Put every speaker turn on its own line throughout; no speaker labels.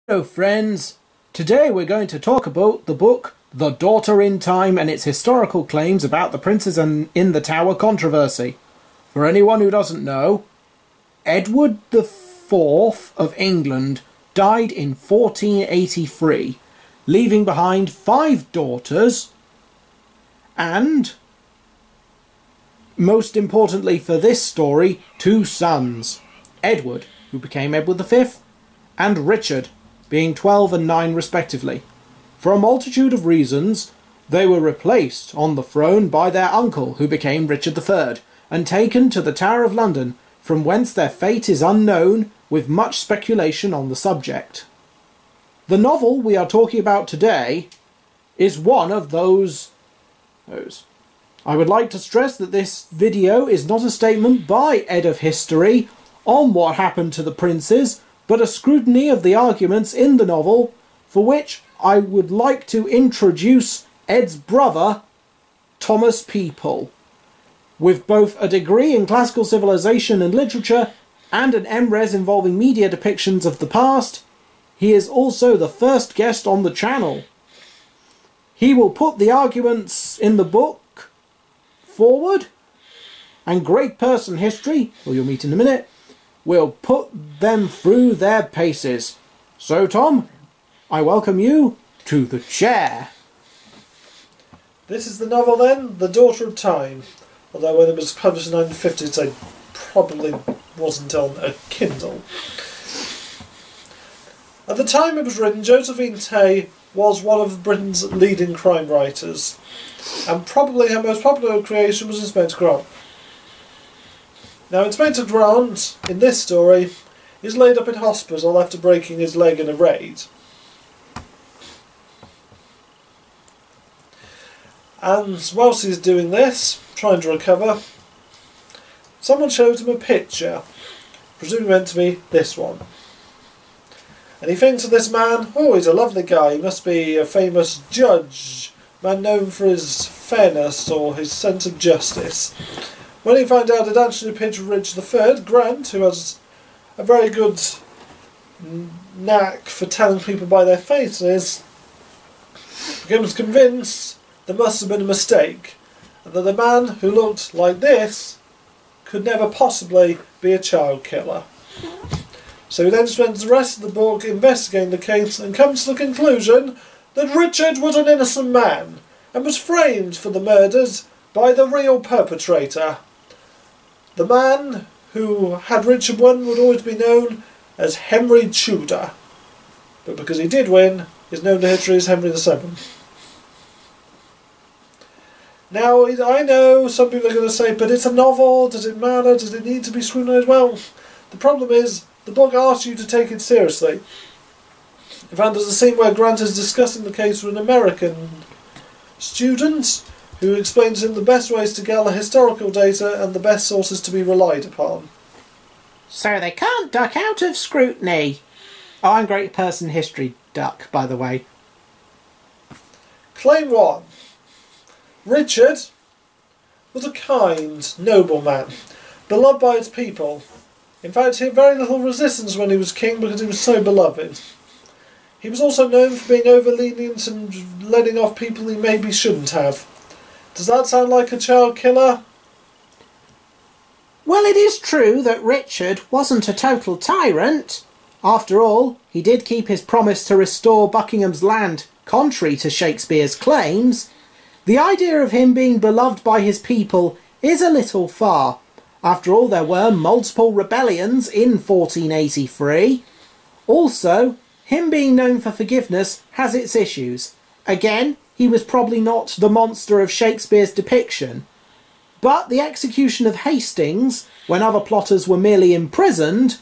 Hello friends, today we're going to talk about the book The Daughter in Time and its historical claims about the Princes in the Tower controversy. For anyone who doesn't know, Edward IV of England died in 1483, leaving behind 5 daughters and, most importantly for this story, 2 sons. Edward, who became Edward V, and Richard, being 12 and 9 respectively. For a multitude of reasons, they were replaced on the throne by their uncle, who became Richard III, and taken to the Tower of London, from whence their fate is unknown, with much speculation on the subject. The novel we are talking about today is one of those. I would like to stress that this video is not a statement by Ed of History on what happened to the princes, but a scrutiny of the arguments in the novel, for which I would like to introduce Ed's brother, Thomas People. With both a degree in classical civilization and literature and an MRes involving media depictions of the past, he is also the first guest on the channel. He will put the arguments in the book forward, and Great Person History, who you'll meet in a minute, will put them through their paces. So, Tom, I welcome you to the chair.
This is the novel then, The Daughter of Time. Although when it was published in the 1950s, it probably wasn't on a Kindle. At the time it was written, Josephine Tay was one of Britain's leading crime writers, and probably her most popular creation was Inspector Grant. Now, Inspector Grant, in this story, is laid up in hospital after breaking his leg in a raid. And whilst he's doing this, trying to recover, someone shows him a picture, presumably meant to be this one. And he thinks of this man, oh, he's a lovely guy, he must be a famous judge, man known for his fairness or his sense of justice. When he found out it actually a picture of Richard III, Grant, who has a very good knack for telling people by their faces, becomes convinced there must have been a mistake, and that the man who looked like this could never possibly be a child killer. So he then spends the rest of the book investigating the case and comes to the conclusion that Richard was an innocent man and was framed for the murders by the real perpetrator. The man who had Richard I would always be known as Henry Tudor, but because he did win, is known to history as Henry VII. Now, I know some people are going to say, but it's a novel, does it matter, does it need to be scrutinised? Well, the problem is, the book asks you to take it seriously. In fact, there's a scene where Grant is discussing the case with an American student, who explains to him the best ways to gather historical data and the best sources to be relied upon.
So they can't duck out of scrutiny. Oh, I'm Great Person History Duck, by the way.
Claim 1. Richard was a kind, noble man, beloved by his people. In fact, he had very little resistance when he was king because he was so beloved. He was also known for being over-lenient and letting off people he maybe shouldn't have. Does that sound like a child killer?
Well, it is true that Richard wasn't a total tyrant. After all, he did keep his promise to restore Buckingham's land, contrary to Shakespeare's claims. The idea of him being beloved by his people is a little far. After all, there were multiple rebellions in 1483. Also, him being known for forgiveness has its issues. Again, he was probably not the monster of Shakespeare's depiction. But the execution of Hastings, when other plotters were merely imprisoned,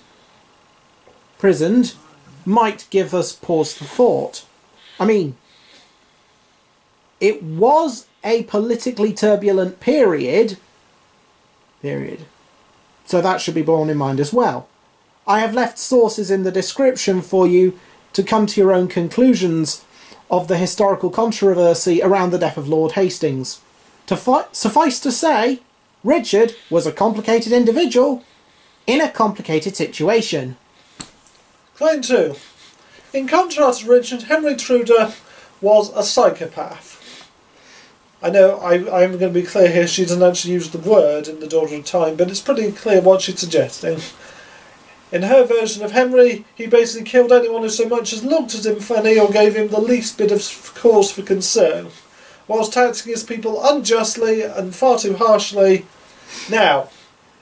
might give us pause for thought. I mean, it was a politically turbulent period. So that should be borne in mind as well. I have left sources in the description for you to come to your own conclusions of the historical controversy around the death of Lord Hastings. Suffice to say, Richard was a complicated individual in a complicated situation.
Claim 2. In contrast to Richard, Henry Tudor was a psychopath. I know I'm going to be clear here, she doesn't actually use the word in The Daughter of Time, but it's pretty clear what she's suggesting. In her version of Henry, he basically killed anyone who so much as looked at him funny or gave him the least bit of cause for concern, whilst taxing his people unjustly and far too harshly. Now,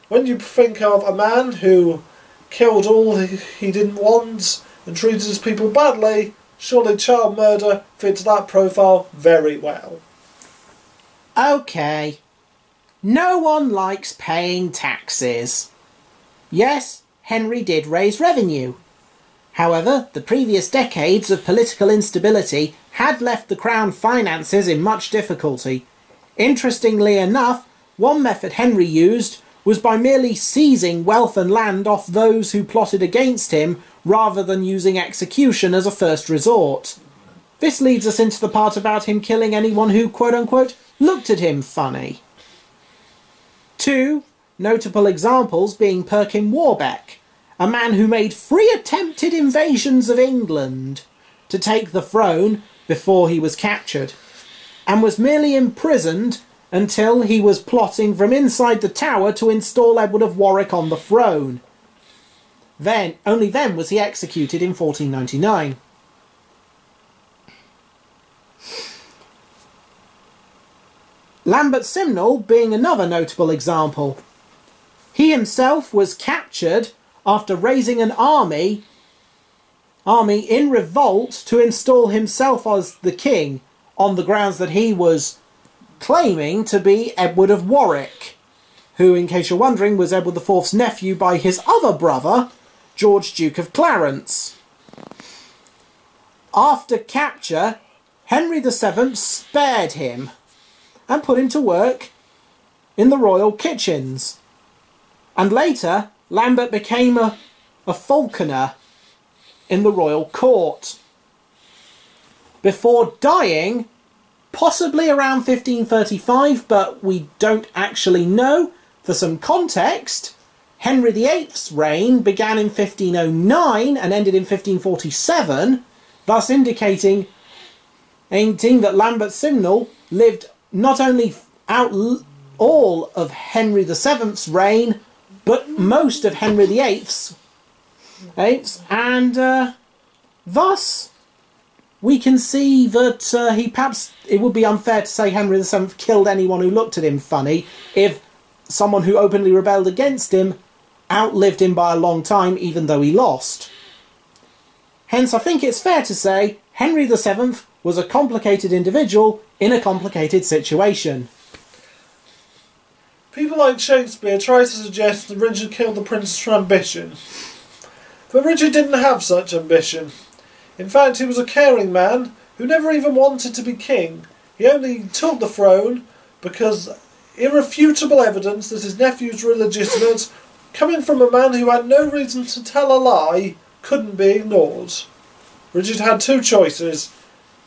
when you think of a man who killed all he didn't want and treated his people badly, surely child murder fits that profile very well.
Okay. No one likes paying taxes. Yes, Henry did raise revenue. However, the previous decades of political instability had left the Crown finances in much difficulty. Interestingly enough, one method Henry used was by merely seizing wealth and land off those who plotted against him rather than using execution as a first resort. This leads us into the part about him killing anyone who, quote-unquote, looked at him funny. Two notable examples being Perkin Warbeck, a man who made 3 attempted invasions of England to take the throne before he was captured, and was merely imprisoned until he was plotting from inside the tower to install Edward of Warwick on the throne. Only then was he executed in 1499. Lambert Simnel being another notable example. He himself was captured after raising an army in revolt to install himself as the king on the grounds that he was claiming to be Edward of Warwick, who, in case you're wondering, was Edward IV's nephew by his other brother, George, Duke of Clarence. After capture, Henry VII spared him and put him to work in the royal kitchens. And later, Lambert became a falconer in the royal court, before dying possibly around 1535, but we don't actually know. For some context, Henry VIII's reign began in 1509 and ended in 1547, thus indicating that Lambert Simnel lived not only out all of Henry VII's reign, but most of Henry VIII's, and thus we can see that it would be unfair to say Henry VII killed anyone who looked at him funny if someone who openly rebelled against him outlived him by a long time, even though he lost. Hence, I think it's fair to say Henry VII was a complicated individual in a complicated situation.
People like Shakespeare try to suggest that Richard killed the princess for ambition. But Richard didn't have such ambition. In fact, he was a caring man who never even wanted to be king. He only took the throne because irrefutable evidence that his nephews were illegitimate, coming from a man who had no reason to tell a lie, couldn't be ignored. Richard had 2 choices: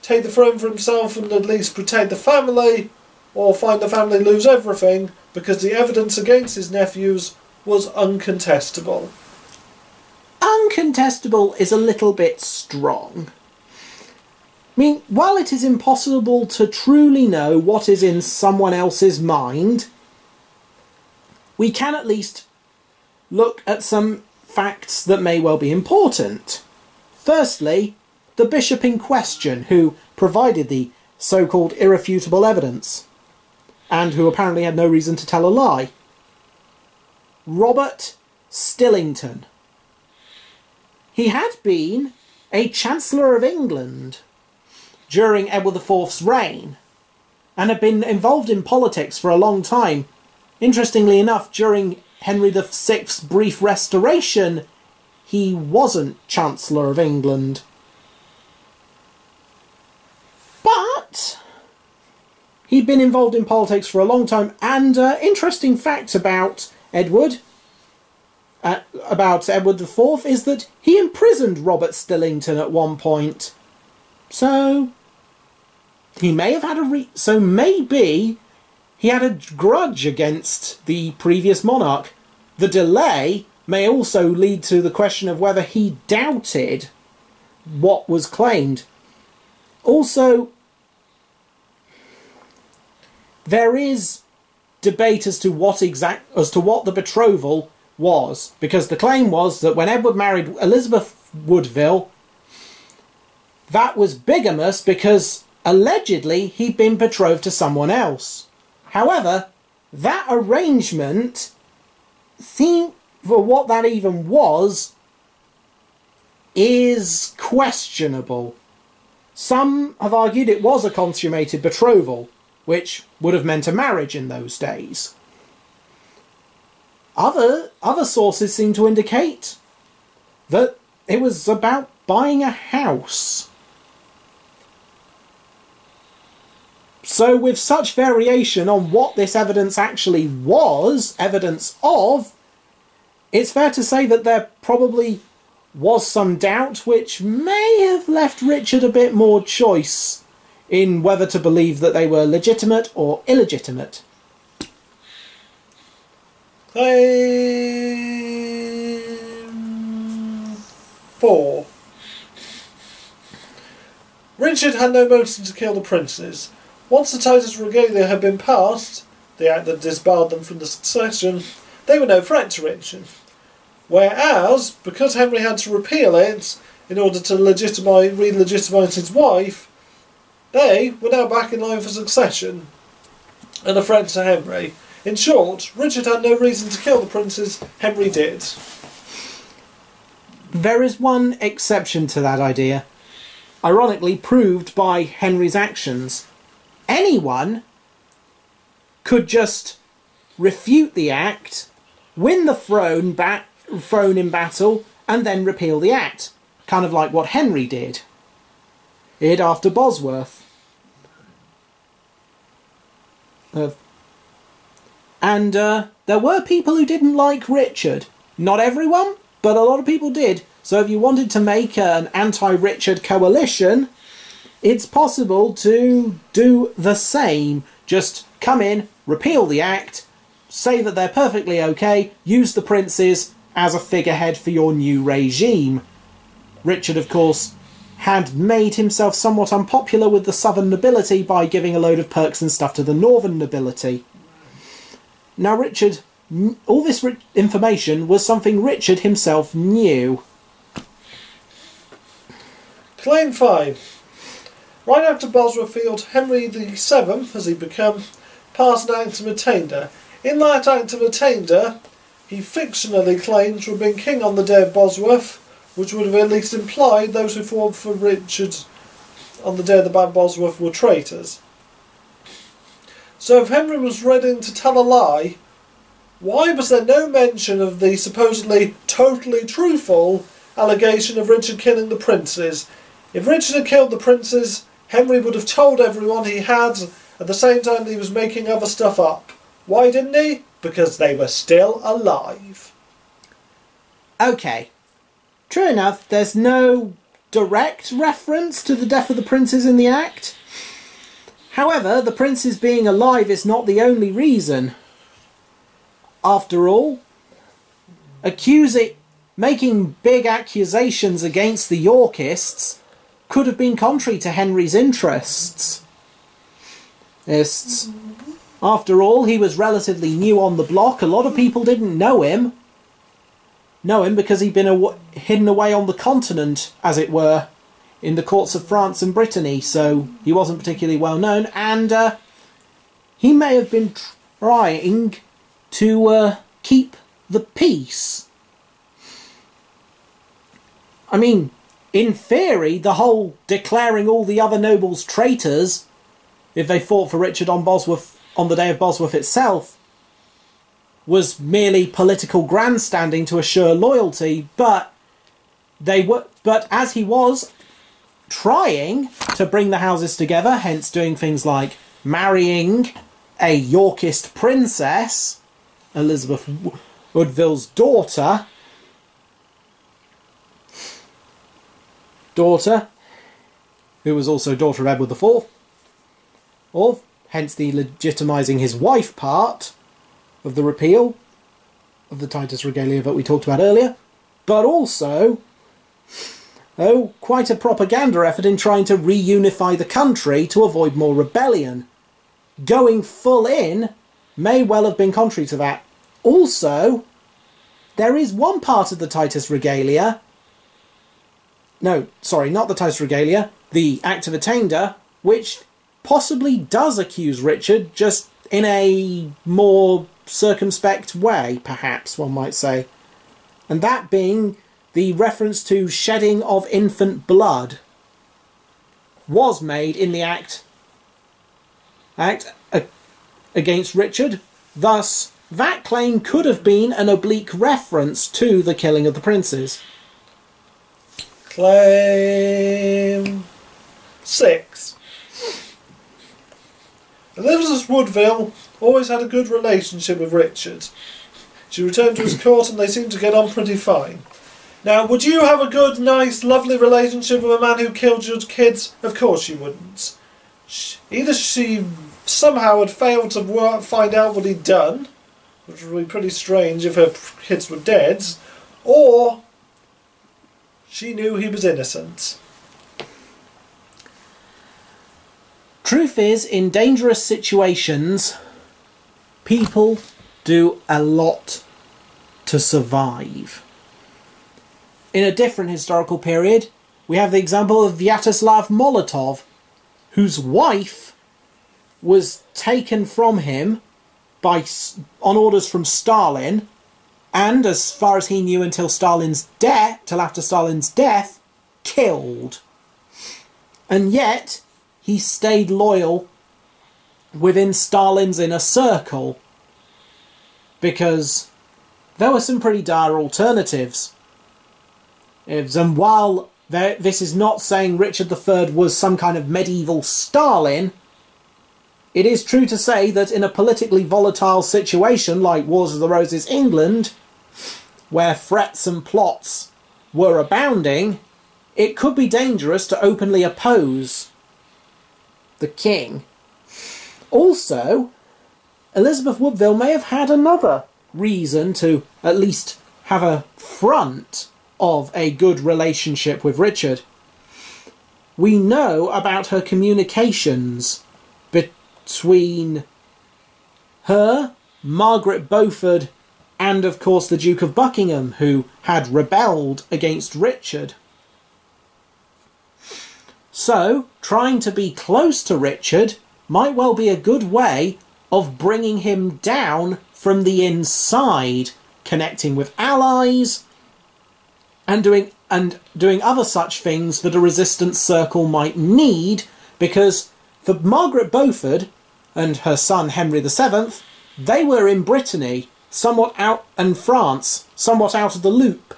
take the throne for himself and at least protect the family, or find the family lose everything because the evidence against his nephews was uncontestable.
Uncontestable is a little bit strong. I mean, while it is impossible to truly know what is in someone else's mind, we can at least look at some facts that may well be important. Firstly, the bishop in question, who provided the so-called irrefutable evidence, and who apparently had no reason to tell a lie. Robert Stillington. He had been a Chancellor of England during Edward IV's reign, and had been involved in politics for a long time. Interestingly enough, during Henry VI's brief restoration, he wasn't Chancellor of England. But he'd been involved in politics for a long time, and interesting fact about Edward IV is that he imprisoned Robert Stillington at one point. So he may have had so maybe he had a grudge against the previous monarch. The delay may also lead to the question of whether he doubted what was claimed. Also, there is debate as to what the betrothal was, because the claim was that when Edward married Elizabeth Woodville, that was bigamous because allegedly he'd been betrothed to someone else. However, that arrangement, for what that even was, is questionable. Some have argued it was a consummated betrothal, which would have meant a marriage in those days. Other sources seem to indicate that it was about buying a house. So with such variation on what this evidence actually was evidence of, it's fair to say that there probably was some doubt which may have left Richard a bit more choice in whether to believe that they were legitimate or illegitimate.
Claim 4. Richard had no motive to kill the princes. Once the Titulus Regius had been passed, the act that disbarred them from the succession, they were no threat to Richard. Whereas, because Henry had to repeal it in order to re-legitimise his wife, they were now back in line for succession and a threat to Henry. In short, Richard had no reason to kill the princes, Henry did.
There is one exception to that idea, ironically proved by Henry's actions. Anyone could just refute the act, win the throne in battle, and then repeal the act. Kind of like what Henry did after Bosworth. And there were people who didn't like Richard. Not everyone, but a lot of people did. So if you wanted to make an anti-Richard coalition, it's possible to do the same. Just come in, repeal the act, say that they're perfectly okay, use the princes as a figurehead for your new regime. Richard, of course, had made himself somewhat unpopular with the southern nobility by giving a load of perks and stuff to the northern nobility. Now Richard, all this information was something Richard himself knew.
Claim 5. Right after Bosworth Field, Henry VII, as he became, passed an Act of Attainder. In that Act of Attainder, he fictionally claimed to have been king on the day of Bosworth, which would have at least implied those who fought for Richard on the day of the Battle of Bosworth were traitors. So if Henry was ready to tell a lie, why was there no mention of the supposedly totally truthful allegation of Richard killing the princes? If Richard had killed the princes, Henry would have told everyone he had, at the same time that he was making other stuff up. Why didn't he? Because they were still alive.
Okay. True enough, there's no direct reference to the death of the princes in the Act. However, the princes being alive is not the only reason. After all, making big accusations against the Yorkists could have been contrary to Henry's interests. After all, he was relatively new on the block. A lot of people didn't know him. Because he'd been hidden away on the continent, as it were, in the courts of France and Brittany, so he wasn't particularly well known, and he may have been trying to keep the peace. I mean, in theory, the whole declaring all the other nobles traitors, if they fought for Richard on the day of Bosworth itself, was merely political grandstanding to assure loyalty, but as he was trying to bring the houses together, hence doing things like marrying a Yorkist princess, Elizabeth Woodville's daughter, who was also daughter of Edward IV, or hence the legitimising his wife part of the repeal of the Titulus Regius that we talked about earlier, but also quite a propaganda effort in trying to reunify the country to avoid more rebellion. Going full in may well have been contrary to that. Also, there is one part of the Titus Regalia... No, sorry, not the Titus Regalia, the Act of Attainder, which possibly does accuse Richard, just in a more circumspect way, perhaps, one might say. And that being the reference to shedding of infant blood was made in the act against Richard. Thus, that claim could have been an oblique reference to the killing of the princes.
Claim 6. Elizabeth Woodville always had a good relationship with Richard. She returned to his court and they seemed to get on pretty fine. Now, would you have a good, nice, lovely relationship with a man who killed your kids? Of course you wouldn't. Either she somehow had failed to find out what he'd done, which would be pretty strange if her kids were dead, or she knew he was innocent.
Truth is, in dangerous situations, people do a lot to survive. In a different historical period, we have the example of Vyacheslav Molotov, whose wife was taken from him on orders from Stalin, and as far as he knew till after Stalin's death, killed. And yet, he stayed loyal within Stalin's inner circle, because there were some pretty dire alternatives. And while this is not saying Richard III was some kind of medieval Stalin, it is true to say that in a politically volatile situation like Wars of the Roses England, where threats and plots were abounding, it could be dangerous to openly oppose the king. Also, Elizabeth Woodville may have had another reason to at least have a front of a good relationship with Richard. We know about her communications between her, Margaret Beaufort, and of course the Duke of Buckingham, who had rebelled against Richard. So, trying to be close to Richard might well be a good way of bringing him down from the inside, connecting with allies, and doing other such things that a resistance circle might need, because for Margaret Beaufort and her son Henry VII, they were in Brittany, somewhat out, and France, somewhat out of the loop,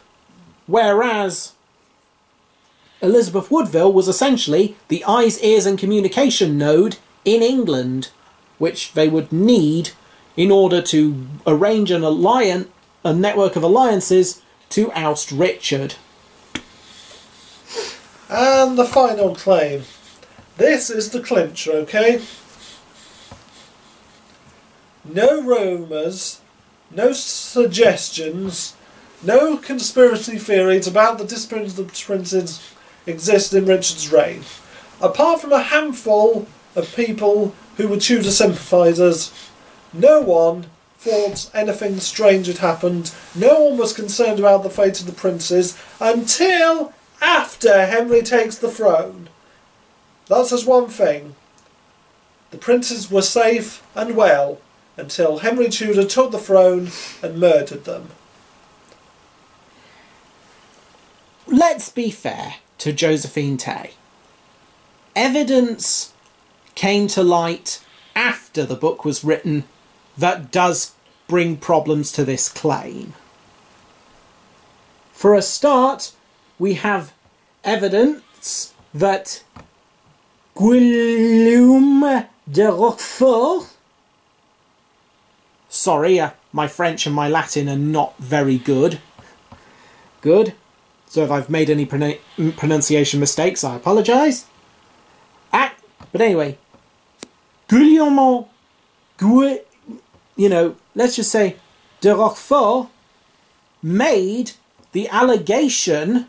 whereas Elizabeth Woodville was essentially the eyes, ears and communication node in England, which they would need in order to arrange a network of alliances to oust Richard.
And the final claim. This is the clincher, okay? No rumours, no suggestions, no conspiracy theories about the disappearance of the princes exist in Richard's reign. Apart from a handful of people who were Tudor sympathisers, no one thought anything strange had happened. No one was concerned about the fate of the princes until after Henry takes the throne. That says one thing. The princes were safe and well until Henry Tudor took the throne and murdered them.
Let's be fair to Josephine Tay. Evidence came to light after the book was written that does bring problems to this claim. For a start, we have evidence that Guillaume de Roquefort... Sorry, my French and my Latin are not very good. So if I've made any pronunciation mistakes, I apologise. But anyway, Guillaume... let's just say de Roquefort made the allegation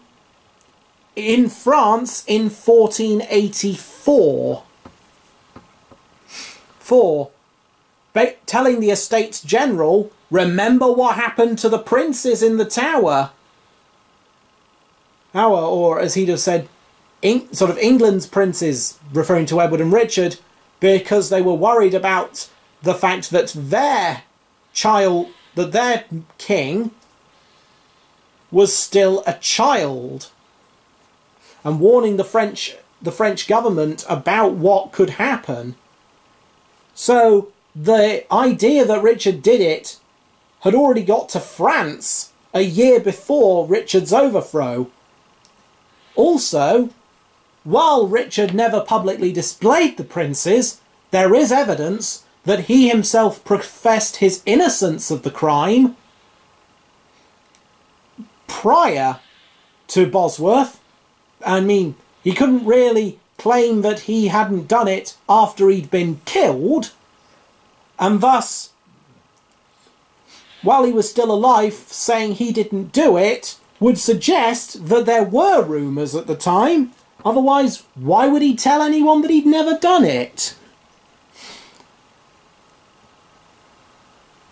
in France in 1484 for telling the Estates General, remember what happened to the princes in the tower. Or as he'd have said, sort of England's princes, referring to Edward and Richard, because they were worried about the fact that their king was still a child, and warning the French government about what could happen. So the idea that Richard did it had already got to France a year before Richard's overthrow. Also, while Richard never publicly displayed the princes, there is evidence that he himself professed his innocence of the crime prior to Bosworth. I mean, he couldn't really claim that he hadn't done it after he'd been killed, and thus, while he was still alive, saying he didn't do it would suggest that there were rumours at the time. Otherwise, why would he tell anyone that he'd never done it?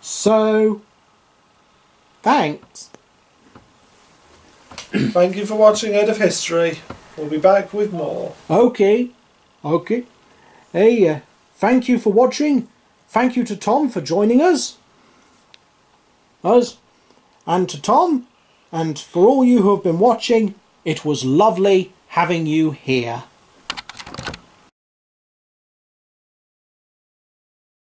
So, thanks.
Thank you for watching Ed of History. We'll be back with more.
Okay. Hey, thank you for watching. Thank you to Tom for joining us. And to Tom, and for all you who have been watching, it was lovely having you here.